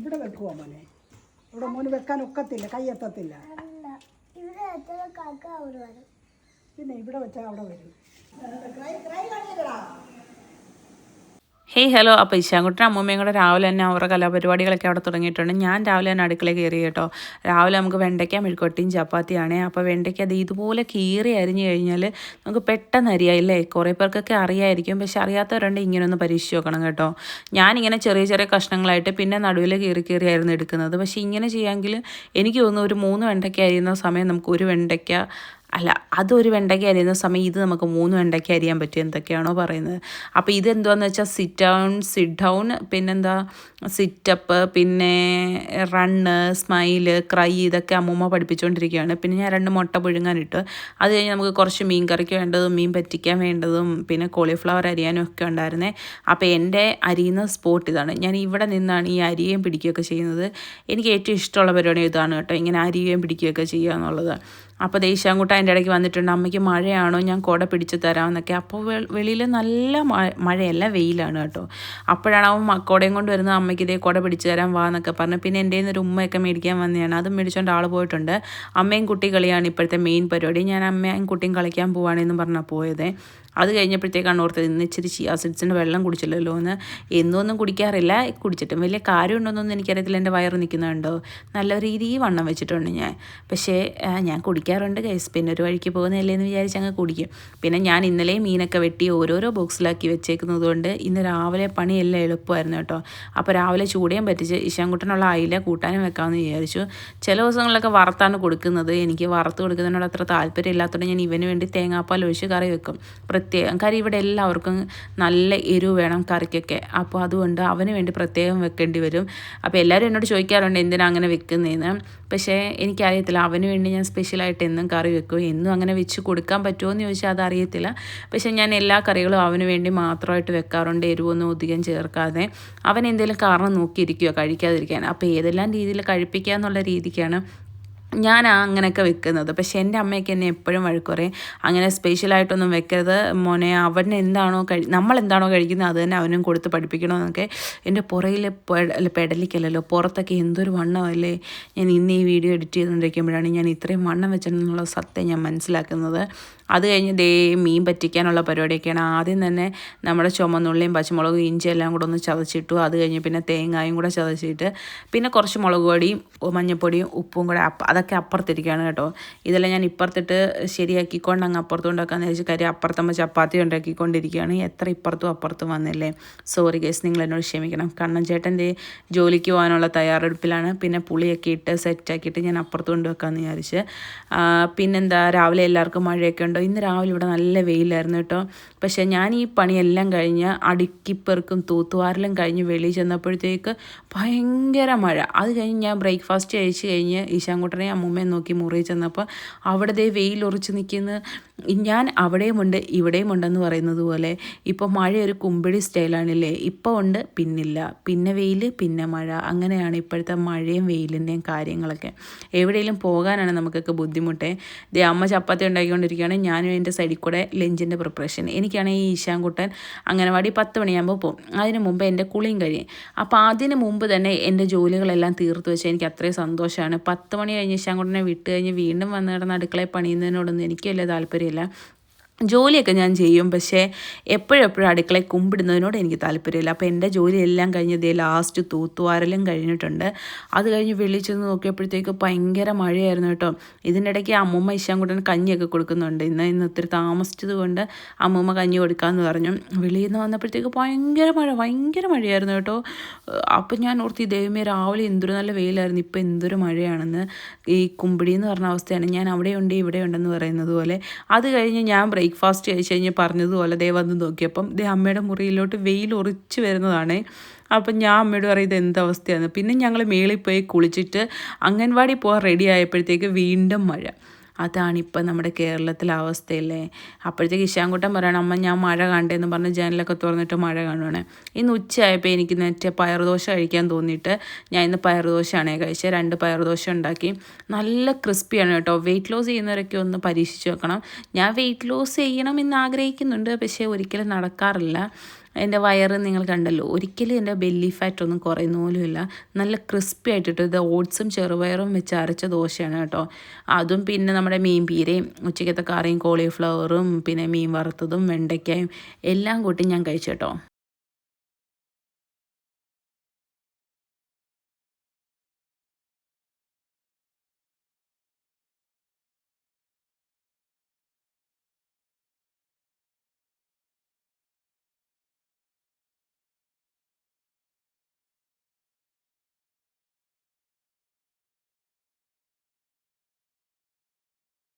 ഇവിടെ വെക്കുവോ മോനെ? ഇവിടെ മോന് വെക്കാൻ ഒക്കത്തില്ല, കൈ എത്തത്തില്ല. പിന്നെ ഇവിടെ വെച്ചാൽ അവിടെ വരും. Hey hello. അപ്പോൾ ഇശാൻകുട്ടനും അമ്മൂമ്മയും കൂടെ രാവിലെ തന്നെ അവരുടെ കലാപരിപാടികളൊക്കെ അവിടെ തുടങ്ങിയിട്ടുണ്ട്. ഞാൻ രാവിലെ തന്നെ അടുക്കളയിൽ കയറി കേട്ടോ. രാവിലെ നമുക്ക് വെണ്ടയ്ക്ക മെഴുക്കുവരട്ടിയും ചപ്പാത്തിയാണേ. അപ്പോൾ വെണ്ടയ്ക്ക അത് ഇതുപോലെ കീറി അരിഞ്ഞു കഴിഞ്ഞാൽ നമുക്ക് പെട്ടെന്ന് അരിയായില്ലേ. കുറേ പേർക്കൊക്കെ അറിയായിരിക്കും, പക്ഷെ അറിയാത്തവരുണ്ട് ഇങ്ങനെ ഒന്ന് പരീക്ഷിച്ച് നോക്കണം കേട്ടോ. ഞാനിങ്ങനെ ചെറിയ ചെറിയ കഷ്ണങ്ങളായിട്ട് പിന്നെ നടുവിൽ കീറി ആയിരുന്നു എടുക്കുന്നത്. പക്ഷേ ഇങ്ങനെ ചെയ്യാമെങ്കിൽ എനിക്ക് തോന്നുന്നു ഒരു 3 വെണ്ടയ്ക്ക അരിയുന്ന സമയം നമുക്ക് ഒരു വെണ്ടയ്ക്ക അല്ല, അതൊരു വെണ്ടയ്ക്ക അരിയുന്ന സമയം ഇത് നമുക്ക് 3 വെണ്ടയ്ക്ക അരിയാൻ പറ്റും എന്തൊക്കെയാണോ പറയുന്നത്. അപ്പോൾ ഇതെന്താണെന്ന് വെച്ചാൽ സിറ്റ് ഡൗൺ, പിന്നെന്താ സിറ്റപ്പ്, പിന്നെ റണ്ണ്, സ്മൈല്, ക്രൈ, ഇതൊക്കെ അമ്മൂമ്മ പഠിപ്പിച്ചുകൊണ്ടിരിക്കുകയാണ്. പിന്നെ ഞാൻ 2 മുട്ട പുഴുങ്ങാനിട്ട് അത് കഴിഞ്ഞ് നമുക്ക് കുറച്ച് മീൻ കറിക്ക് വേണ്ടതും മീൻ പറ്റിക്കാൻ വേണ്ടതും പിന്നെ കോളിഫ്ലവർ അരിയാനും ഒക്കെ ഉണ്ടായിരുന്നേ. അപ്പോൾ എൻ്റെ അരിയുന്ന സ്പോട്ട് ഇതാണ്. ഞാൻ ഇവിടെ നിന്നാണ് ഈ അരിയേയും പിടിക്കുകയൊക്കെ ചെയ്യുന്നത്. എനിക്ക് ഏറ്റവും ഇഷ്ടമുള്ള പരിപാടി ഇതാണ് കേട്ടോ, ഇങ്ങനെ അരിയുകയും പിടിക്കുകയൊക്കെ ചെയ്യുക എന്നുള്ളത്. അപ്പോൾ ദേശാൻകുട്ട എൻ്റെ ഇടയ്ക്ക് വന്നിട്ടുണ്ട്. അമ്മയ്ക്ക് മഴയാണോ, ഞാൻ കുട പിടിച്ച് തരാമെന്നൊക്കെ. അപ്പോൾ വെളിയിൽ നല്ല മഴയല്ല, വെയിലാണ് കേട്ടോ. അപ്പോഴാണ് അവൻ കുടയും കൊണ്ട് വരുന്നത്. അമ്മയ്ക്ക് ഇതേ കുട പിടിച്ച് തരാൻ വാ എന്നൊക്കെ പറഞ്ഞ്. പിന്നെ എൻ്റെ കയ്യിൽ നിന്നൊരു ഉമ്മയൊക്കെ മേടിക്കാൻ വന്നതാണ്. അതും മേടിച്ചുകൊണ്ട് ആൾ പോയിട്ടുണ്ട്. അമ്മയും കുട്ടി കളിയാണ് ഇപ്പോഴത്തെ മെയിൻ പരിപാടി. ഞാൻ അമ്മയും കുട്ടിയും കളിക്കാൻ പോവുകയാണെന്ന് പറഞ്ഞാൽ പോയത്. അത് കഴിഞ്ഞപ്പോഴത്തേക്കാണ് ഓർത്തത് ഇന്ന് ഇച്ചിരി ചിയാ സീഡ്സിൻ്റെ വെള്ളം കുടിച്ചില്ലല്ലോ എന്ന്. എന്നൊന്നും കുടിക്കാറില്ല, കുടിച്ചിട്ടും വലിയ കാര്യമുണ്ടോയെന്നൊന്നും എനിക്കറിയത്തില്ല. എൻ്റെ വയറ് നിൽക്കുന്നുണ്ടോ, നല്ല രീതിയിൽ വണ്ണം വെച്ചിട്ടുണ്ട് ഞാൻ. പക്ഷേ ഞാൻ കുടിക്കാറുണ്ട് ഗൈസ്. പിന്നെ ഒരു വഴിക്ക് പോകുന്നതല്ലേ എന്ന് വിചാരിച്ച് അങ്ങ് കുടിക്കും. പിന്നെ ഞാൻ ഇന്നലെ മീനൊക്കെ വെട്ടി ഓരോരോ ബോക്സിലാക്കി വെച്ചേക്കുന്നത് കൊണ്ട് ഇന്ന് രാവിലെ പണിയെല്ലാം എളുപ്പമായിരുന്നു കേട്ടോ. അപ്പോൾ രാവിലെ ചൂടയും പറ്റിച്ച് ഇശാൻകുട്ടനുള്ള അയില കൂട്ടാനും വെക്കാമെന്ന് വിചാരിച്ചു. ചില ദിവസങ്ങളിലൊക്കെ വറുത്താണ് കൊടുക്കുന്നത്. എനിക്ക് വറുത്ത് കൊടുക്കുന്നതിനോട് അത്ര താല്പര്യം ഇല്ലാത്തതുകൊണ്ട് ഞാൻ ഇവന് വേണ്ടി തേങ്ങാപ്പാൽ ഒഴിച്ച് കറി വെക്കും പ്രത്യേകം. കാര്യം ഇവിടെ എല്ലാവർക്കും നല്ല എരിവ് വേണം കറിക്കൊക്കെ. അപ്പോൾ അതുകൊണ്ട് അവന് വേണ്ടി പ്രത്യേകം വെക്കേണ്ടി വരും. അപ്പോൾ എല്ലാവരും എന്നോട് ചോദിക്കാറുണ്ട് എന്തിനാണ് അങ്ങനെ വെക്കുന്നതെന്ന്. പക്ഷേ എനിക്കറിയത്തില്ല, അവന് വേണ്ടി ഞാൻ സ്പെഷ്യലായിട്ട് എന്നും കറി വെക്കും. എന്നും അങ്ങനെ വെച്ച് കൊടുക്കാൻ പറ്റുമോ എന്ന് ചോദിച്ചാൽ അതറിയത്തില്ല. പക്ഷേ ഞാൻ എല്ലാ കറികളും അവന് വേണ്ടി മാത്രമായിട്ട് വെക്കാറുണ്ട്, എരിവൊന്നും അധികം ചേർക്കാതെ. അവൻ എന്തെങ്കിലും കാരണം നോക്കിയിരിക്കുകയോ കഴിക്കാതിരിക്കാൻ. അപ്പോൾ ഏതെല്ലാം രീതിയിൽ കഴിപ്പിക്കുക എന്നുള്ള രീതിക്കാണ് ഞാൻ അങ്ങനെയൊക്കെ വെക്കുന്നത്. പക്ഷേ എൻ്റെ അമ്മയൊക്കെ എന്നെ എപ്പോഴും വഴക്ക് പറയും, അങ്ങനെ സ്പെഷ്യലായിട്ടൊന്നും വെക്കരുത് മോനെ, അവന് എന്താണോ നമ്മളെന്താണോ കഴിക്കുന്നത് അത് തന്നെ അവനും കൊടുത്ത് പഠിപ്പിക്കണമെന്നൊക്കെ. എൻ്റെ പുറയിൽ പെടലിക്കല്ലല്ലോ, പുറത്തൊക്കെ എന്തൊരു വണ്ണമല്ലേ. ഞാൻ ഇന്ന് ഈ വീഡിയോ എഡിറ്റ് ചെയ്തുകൊണ്ടിരിക്കുമ്പോഴാണ് ഞാൻ ഇത്രയും വണ്ണം വെച്ചിട്ടുള്ള സത്യം ഞാൻ മനസ്സിലാക്കുന്നത്. അത് കഴിഞ്ഞ് മീൻ പറ്റിക്കാനുള്ള പരിപാടിയൊക്കെയാണ്. ആദ്യം തന്നെ നമ്മുടെ ചുമന്നുള്ളിയും പച്ചമുളകും ഇഞ്ചി എല്ലാം കൂടെ ഒന്ന് ചതച്ചിട്ടു. അത് കഴിഞ്ഞ് പിന്നെ തേങ്ങായും കൂടെ ചതച്ചിട്ട് പിന്നെ കുറച്ച് മുളക് പൊടിയും മഞ്ഞൾപ്പൊടിയും ഉപ്പും കൂടെ അതൊക്കെ അപ്പുറത്തിരിക്കുകയാണ് കേട്ടോ. ഇതെല്ലാം ഞാൻ ഇപ്പുറത്തിട്ട് ശരിയാക്കിക്കൊണ്ട് അങ്ങ് അപ്പുറത്തും ഉണ്ടാക്കാമെന്ന് വിചാരിച്ച്. കാര്യം അപ്പുറത്തമ്മ ചപ്പാത്തി ഉണ്ടാക്കിക്കൊണ്ടിരിക്കുകയാണ്. എത്ര ഇപ്പുറത്തും അപ്പുറത്തും വന്നില്ലേ. സോറി ഗേസ്, നിങ്ങൾ എന്നോട് ക്ഷമിക്കണം. കണ്ണൻ ചേട്ടൻ ജോലിക്ക് പോകാനുള്ള തയ്യാറെടുപ്പിലാണ്. പിന്നെ പുളിയൊക്കെ ഇട്ട് സെറ്റാക്കിയിട്ട് ഞാൻ അപ്പുറത്ത് കൊണ്ടുവെക്കാമെന്ന് വിചാരിച്ച്. പിന്നെന്താ, രാവിലെ എല്ലാവർക്കും മഴയൊക്കെ ഉണ്ടോ? ഇന്ന് രാവിലെ ഇവിടെ നല്ല വെയിലായിരുന്നു കേട്ടോ. പക്ഷേ ഞാൻ ഈ പണിയെല്ലാം കഴിഞ്ഞ് അടുക്കിപ്പെറുക്കും തൂത്തുവാരെല്ലാം കഴിഞ്ഞ് വെളിയിൽ ചെന്നപ്പോഴത്തേക്ക് ഭയങ്കര മഴ. അത് കഴിഞ്ഞ് ഞാൻ ബ്രേക്ക്ഫാസ്റ്റ് കഴിച്ച് കഴിഞ്ഞ് ഈശാൻകുട്ടനെ അമ്മൂമ്മയെ നോക്കി മുറിയിൽ ചെന്നപ്പോൾ അവിടെ വെയിലുറച്ച് നിൽക്കുന്ന, ഞാൻ അവിടെയുമുണ്ട് ഇവിടെയുമുണ്ടെന്ന് പറയുന്നത് പോലെ ഇപ്പോൾ മഴ ഒരു കുമ്പിടി സ്റ്റൈലാണില്ലേ. ഇപ്പോൾ ഉണ്ട് പിന്നില്ല, പിന്നെ വെയിൽ പിന്നെ മഴ, അങ്ങനെയാണ് ഇപ്പോഴത്തെ മഴയും വെയിലിൻ്റെയും കാര്യങ്ങളൊക്കെ. എവിടെയെങ്കിലും പോകാനാണ് നമുക്കൊക്കെ ബുദ്ധിമുട്ടേ. അമ്മ ചപ്പാത്തി ഉണ്ടാക്കിക്കൊണ്ടിരിക്കുകയാണ്, ഞാനും എൻ്റെ സൈഡിൽ കൂടെ ലഞ്ചിൻ്റെ പ്രിപ്പറേഷൻ. എനിക്കാണെങ്കിൽ ഈ ഈശാൻകുട്ടൻ അംഗനവാടി 10 മണിയാകുമ്പോൾ പോകും. അതിന് മുമ്പ് എൻ്റെ കുളിയും കഴിയും. അപ്പോൾ അതിന് മുമ്പ് തന്നെ എൻ്റെ ജോലികളെല്ലാം തീർത്ത് വെച്ചാൽ എനിക്ക് അത്രയും സന്തോഷമാണ്. 10 മണി കഴിഞ്ഞ് ഈശാൻകുട്ടനെ വിട്ട് കഴിഞ്ഞ് വീണ്ടും വന്ന് കിടന്ന് അടുക്കളയിൽ പണിയുന്നതിനോടൊന്നും എനിക്ക് വലിയ താല്പര്യമില്ല. ജോലിയൊക്കെ ഞാൻ ചെയ്യും, പക്ഷേ എപ്പോഴും അടുക്കളയിൽ കുമ്പിടുന്നതിനോട് എനിക്ക് താല്പര്യമില്ല. അപ്പോൾ എൻ്റെ ജോലിയെല്ലാം കഴിഞ്ഞ് ലാസ്റ്റ് തൂത്തുവാരലും കഴിഞ്ഞിട്ടുണ്ട്. അത് കഴിഞ്ഞ് വെളിയിൽ ചെന്ന് നോക്കിയപ്പോഴത്തേക്ക് ഭയങ്കര മഴയായിരുന്നു കേട്ടോ. ഇതിൻ്റെ ഇടയ്ക്ക് അമ്മൂമ്മ ഇശാൻകുട്ടന് കഞ്ഞിയൊക്കെ കൊടുക്കുന്നുണ്ട്. ഇന്ന് ഒത്തിരി താമസിച്ചത് കൊണ്ട് അമ്മൂമ്മ കഞ്ഞി കൊടുക്കാമെന്ന് പറഞ്ഞു. വെളിയിൽ നിന്ന് വന്നപ്പോഴത്തേക്ക് ഭയങ്കര മഴയായിരുന്നു കേട്ടോ. അപ്പം ഞാൻ ഓർത്തി, ദൈവമേ രാവിലെ എന്തൊരു നല്ല വെയിലായിരുന്നു, ഇപ്പോൾ എന്തൊരു മഴയാണെന്ന്. ഈ കുമ്പിടി എന്ന് പറഞ്ഞ അവസ്ഥയാണ്, ഞാൻ അവിടെയുണ്ട് ഇവിടെയുണ്ടെന്ന് പറയുന്നത് പോലെ. അത് കഴിഞ്ഞ് ഞാൻ ബ്രേക്ക്ഫാസ്റ്റ് കഴിച്ച് കഴിഞ്ഞ് പറഞ്ഞതുപോലെ വന്ന് നോക്കിയപ്പം അമ്മയുടെ മുറിയിലോട്ട് വെയിൽ ഉറിച്ച് വരുന്നതാണ്. അപ്പം ഞാൻ അമ്മയോട് പറയും ഇത് എന്തവസ്ഥയാണ്. പിന്നെ ഞങ്ങൾ മേളിൽ പോയി കുളിച്ചിട്ട് അംഗൻവാടി പോകാൻ റെഡി ആയപ്പോഴത്തേക്ക് വീണ്ടും മഴ. അതാണിപ്പോൾ നമ്മുടെ കേരളത്തിലെ അവസ്ഥയല്ലേ. അപ്പോഴത്തേക്ക് ഇശാൻകുട്ടൻ പറയണം, അമ്മ ഞാൻ മഴ കണ്ടേന്ന് പറഞ്ഞ് ജനലൊക്കെ തുറന്നിട്ട് മഴ കാണുവാണ്. ഇന്ന് ഉച്ചയായപ്പോൾ എനിക്ക് മറ്റേ പയറുദോശ കഴിക്കാൻ തോന്നിയിട്ട് ഞാൻ ഇന്ന് പയറുദോശയാണ് കഴിച്ചത്. 2 പയറുദോശ ഉണ്ടാക്കി. നല്ല ക്രിസ്പിയാണ് കേട്ടോ. വെയിറ്റ് ലോസ് ചെയ്യുന്നവരൊക്കെ ഒന്ന് പരീക്ഷിച്ച് വെക്കണം. ഞാൻ വെയിറ്റ് ലോസ് ചെയ്യണമെന്ന് ആഗ്രഹിക്കുന്നുണ്ട്, പക്ഷേ ഒരിക്കലും നടക്കാറില്ല. എൻ്റെ വയറ് നിങ്ങൾ കണ്ടല്ലോ, ഒരിക്കലും എൻ്റെ ബെല്ലി ഫാറ്റ് ഒന്നും കുറയുന്ന പോലുമില്ല. നല്ല ക്രിസ്പി ആയിട്ടിട്ട് ഇത് ഓട്സും ചെറുപയറും വെച്ച് അരച്ച ദോശയാണ് കേട്ടോ. അതും പിന്നെ നമ്മുടെ മീൻ പീരയും ഉച്ചക്കത്തെ കറിയും കോളിഫ്ലവറും പിന്നെ മീൻ വറുത്തതും വെണ്ടയ്ക്കയും എല്ലാം കൂട്ടി ഞാൻ കഴിച്ചു കേട്ടോ.